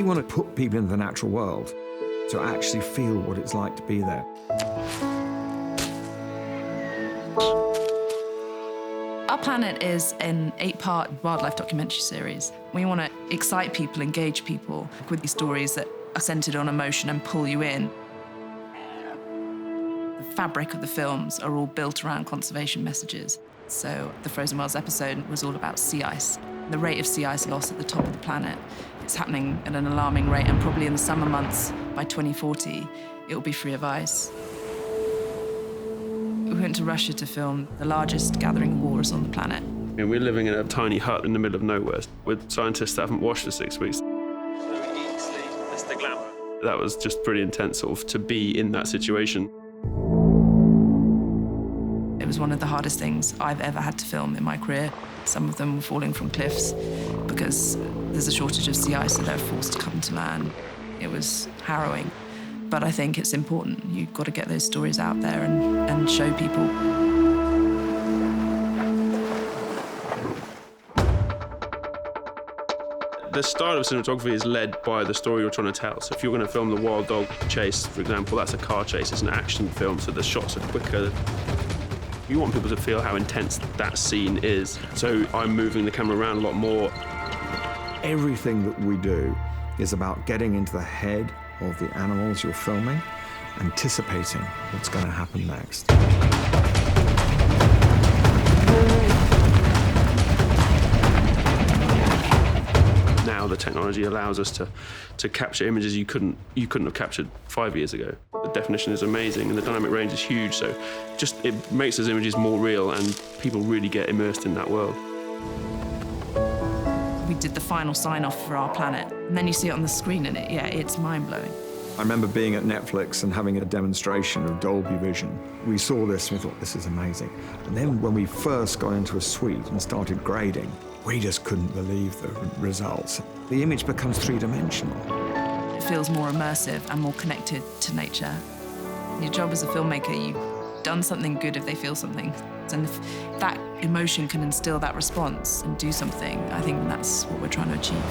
want to put people into the natural world to actually feel what it's like to be there. Our Planet is an 8-part wildlife documentary series. We want to excite people, engage people with these stories that are centred on emotion and pull you in. The fabric of the films are all built around conservation messages. So the Frozen Wilds episode was all about sea ice. The rate of sea ice loss at the top of the planet is happening at an alarming rate, and probably in the summer months, by 2040, it will be free of ice. We went to Russia to film the largest gathering of walrus on the planet. And we're living in a tiny hut in the middle of nowhere with scientists that haven't washed for 6 weeks. That's the glamour. That was just pretty intense, sort of, to be in that situation. It was one of the hardest things I've ever had to film in my career. Some of them were falling from cliffs because there's a shortage of sea ice, so they're forced to come to land. It was harrowing, but I think it's important. You've got to get those stories out there and show people. The style of cinematography is led by the story you're trying to tell. So if you're going to film the wild dog chase, for example, that's a car chase, it's an action film, so the shots are quicker. You want people to feel how intense that scene is. So I'm moving the camera around a lot more. Everything that we do is about getting into the head of the animals you're filming, anticipating what's going to happen next. Now the technology allows us to capture images you couldn't have captured 5 years ago. The definition is amazing and the dynamic range is huge, so just it makes those images more real and people really get immersed in that world. We did the final sign-off for Our Planet, and then you see it on the screen and it's mind-blowing. I remember being at Netflix and having a demonstration of Dolby Vision. We saw this and we thought, this is amazing. And then when we first got into a suite and started grading, we just couldn't believe the results. The image becomes three-dimensional. It feels more immersive and more connected to nature. Your job as a filmmaker, you've done something good if they feel something. And if that emotion can instill that response and do something, I think that's what we're trying to achieve.